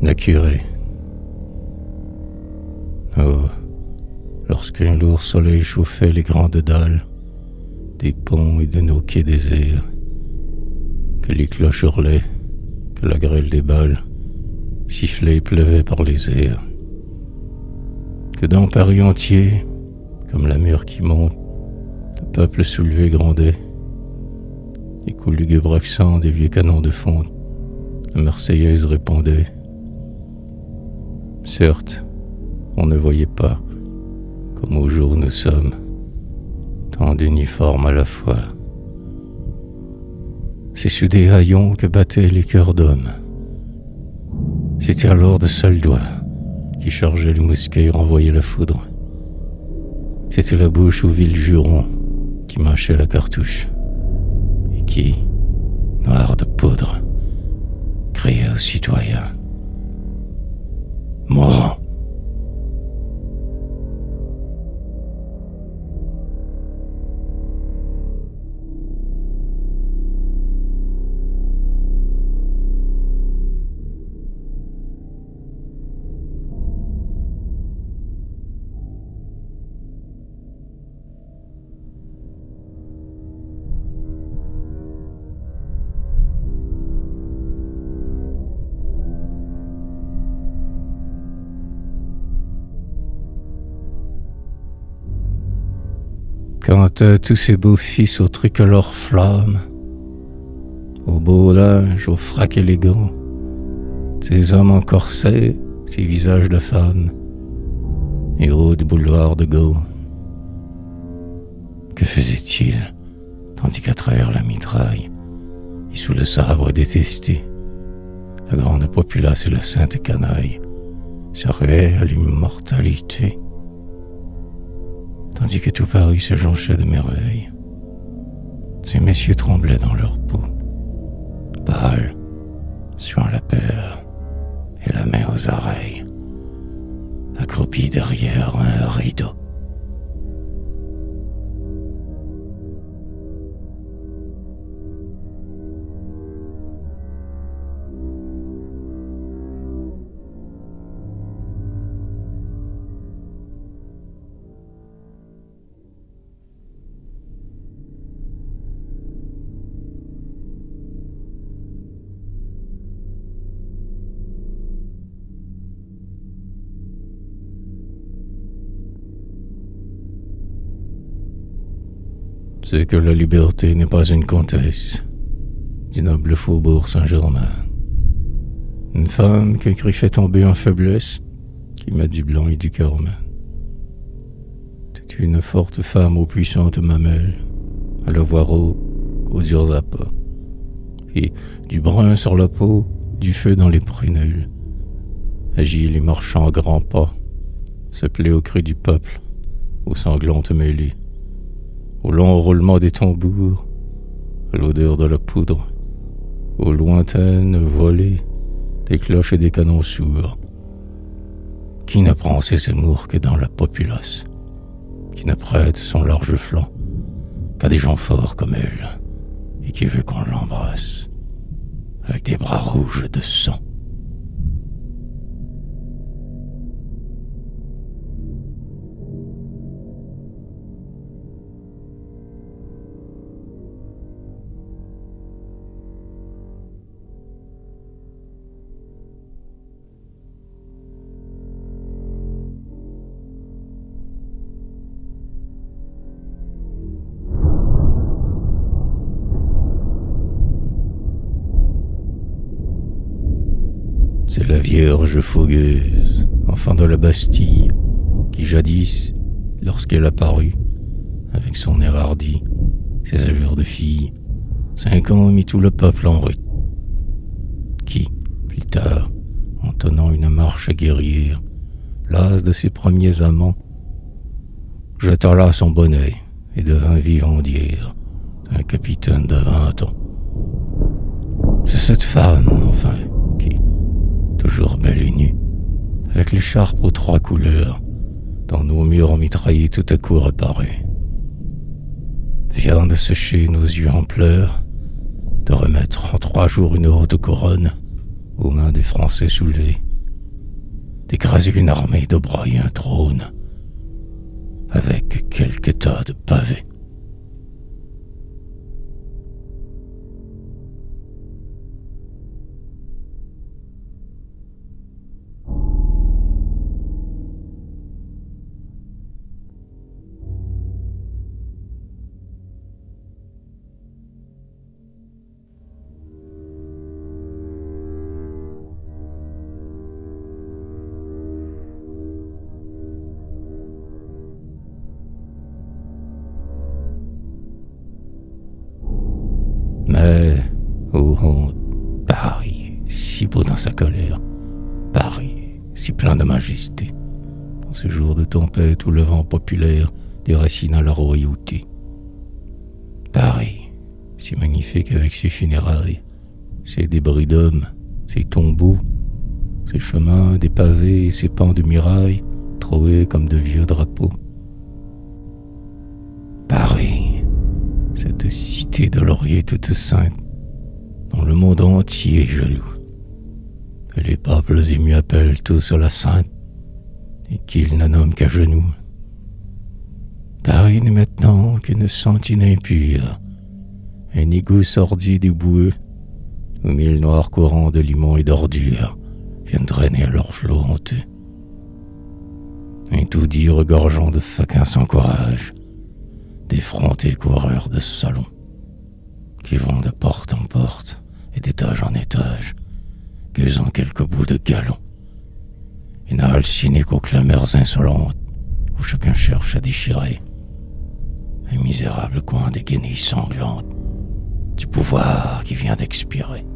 La curée. Oh, lorsqu'un lourd soleil chauffait les grandes dalles des ponts et de nos quais déserts, que les cloches hurlaient, que la grêle des balles sifflait et pleuvait par les airs, que dans Paris entier, comme la mer qui monte, le peuple soulevé grondait, les coups lugubres accents des vieux canons de fonte, la Marseillaise répondait. Certes, on ne voyait pas, comme au jour nous sommes, tant d'uniformes à la fois. C'est sous des haillons que battaient les cœurs d'hommes. C'était alors de seuls doigts qui chargeaient le mousquet et renvoyaient la foudre. C'était la bouche au vil juron qui mâchait la cartouche et qui, noir de poudre, criait aux citoyens. Mourant. Quand tous ces beaux fils au tricolore flamme, au beau linge, au frac élégant, ces hommes en corset, ces visages de femmes, héros du boulevard de Gaulle. Que faisaient-ils, tandis qu'à travers la mitraille, et sous le sabre détesté, la grande populace et la sainte canaille se ruaient à l'immortalité, tandis que tout Paris se jonchait de merveille. Ces messieurs tremblaient dans leur peau, pâles, suant la peur et la main aux oreilles, accroupis derrière un rideau. C'est que la liberté n'est pas une comtesse du noble faubourg Saint-Germain. Une femme qu'un cri fait tomber en faiblesse, qui met du blanc et du carmin. C'est une forte femme aux puissantes mamelles, à la voix rauque, aux durs appâts, et du brun sur la peau, du feu dans les prunelles. Agile et marchant à grands pas, se plaît au cri du peuple, aux sanglantes mêlées, au long roulement des tambours, à l'odeur de la poudre, aux lointaines volées des cloches et des canons sourds. Qui ne prend ses amours que dans la populace, qui ne prête son large flanc qu'à des gens forts comme elle, et qui veut qu'on l'embrasse avec des bras rouges de sang. C'est la Vierge fougueuse, enfant de la Bastille, qui jadis, lorsqu'elle apparut, avec son air hardi, ses allures de fille, 5 ans mit tout le peuple en rue. Qui, plus tard, entonnant une marche guerrière, las de ses premiers amants, jeta là son bonnet et devint vivandière d'un capitaine de 20 ans. C'est cette femme, enfin, qui, toujours belle et nue, avec l'écharpe aux 3 couleurs, dans nos murs mitraillés tout à coup reparaît. Vient de sécher nos yeux en pleurs, de remettre en 3 jours une haute couronne aux mains des Français soulevés, d'écraser une armée, de broyer un trône, avec quelques tas de pavés. Mais, oh, Paris, si beau dans sa colère, Paris, si plein de majesté, dans ce jour de tempête où le vent populaire déracine à la royauté. Paris, si magnifique avec ses funérailles, ses débris d'hommes, ses tombeaux, ses chemins, des pavés et ses pans de murailles, troués comme de vieux drapeaux. Paris, cette cité de laurier toute sainte, dont le monde entier est jaloux, que les peuples émus appellent tous la sainte, et qu'ils ne nomment qu'à genoux. Paris n'est maintenant qu'une sentinelle impure, un égout sordide et boueux, où mille noirs courants de limons et d'ordures viennent drainer à leur flot honteux. Un tout-dit regorgeant de faquins sans courage, d'effrontés coureurs de salon, qui vont de porte en porte et d'étage en étage, gueusant quelques bouts de galon, et n'a halciné qu'aux clameurs insolentes, où chacun cherche à déchirer un misérable coin des guenilles sanglantes du pouvoir qui vient d'expirer.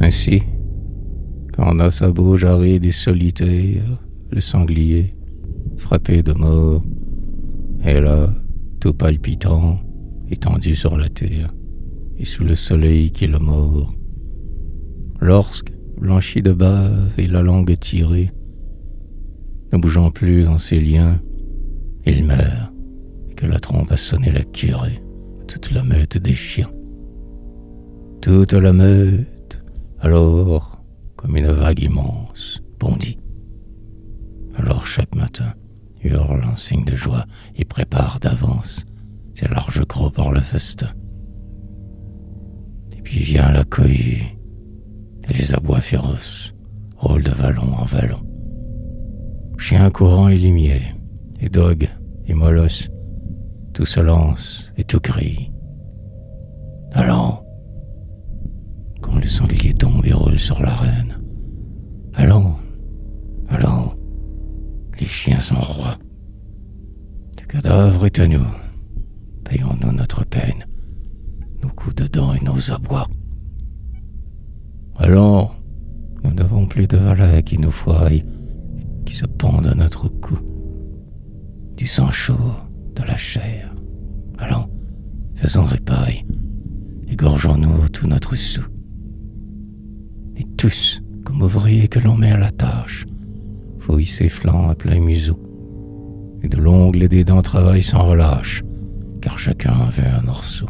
Ainsi, quand à sa bouche aride et solitaire, le sanglier, frappé de mort, est là, tout palpitant, étendu sur la terre, et sous le soleil qui le mord. Lorsque, blanchi de bave et la langue tirée, ne bougeant plus dans ses liens, il meurt, et que la trompe a sonné la curée, toute la meute des chiens. Toute la meute, alors, comme une vague immense, bondit. Alors chaque matin, hurle en signe de joie et prépare d'avance ses larges crocs pour le festin. Et puis vient la cohue, et les abois féroces roulent de vallon en vallon. Chiens courants et limiers, et dogues et molosses, tout se lance et tout crie. Allons! Quand le sanglier tombe et roule sur l'arène. Allons, allons, les chiens sont rois. Le cadavre est à nous. Payons-nous notre peine, nos coups de dents et nos abois. Allons, nous n'avons plus de valets qui nous foient, qui se pendent à notre cou. Du sang chaud, de la chair. Allons, faisons répaille, égorgeons-nous tout notre sou. Et tous, comme ouvriers que l'on met à la tâche, fouillent ses flancs à plein museau, et de l'ongle et des dents travaillent sans relâche, car chacun veut un morceau.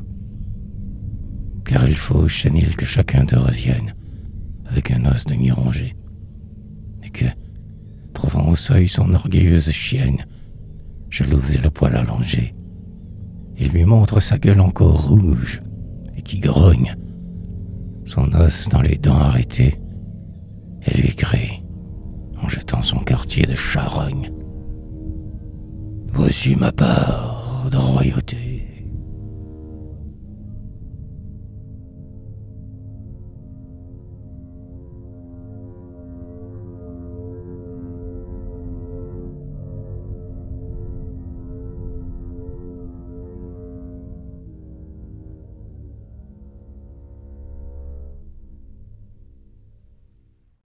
Car il faut, chenil, que chacun te revienne, avec un os de mi-rongé, et que, trouvant au seuil son orgueilleuse chienne, jalouse et le poil allongé, il lui montre sa gueule encore rouge, et qui grogne, son os dans les dents arrêtées, et lui crie, en jetant son quartier de charogne. Voici ma part de royauté.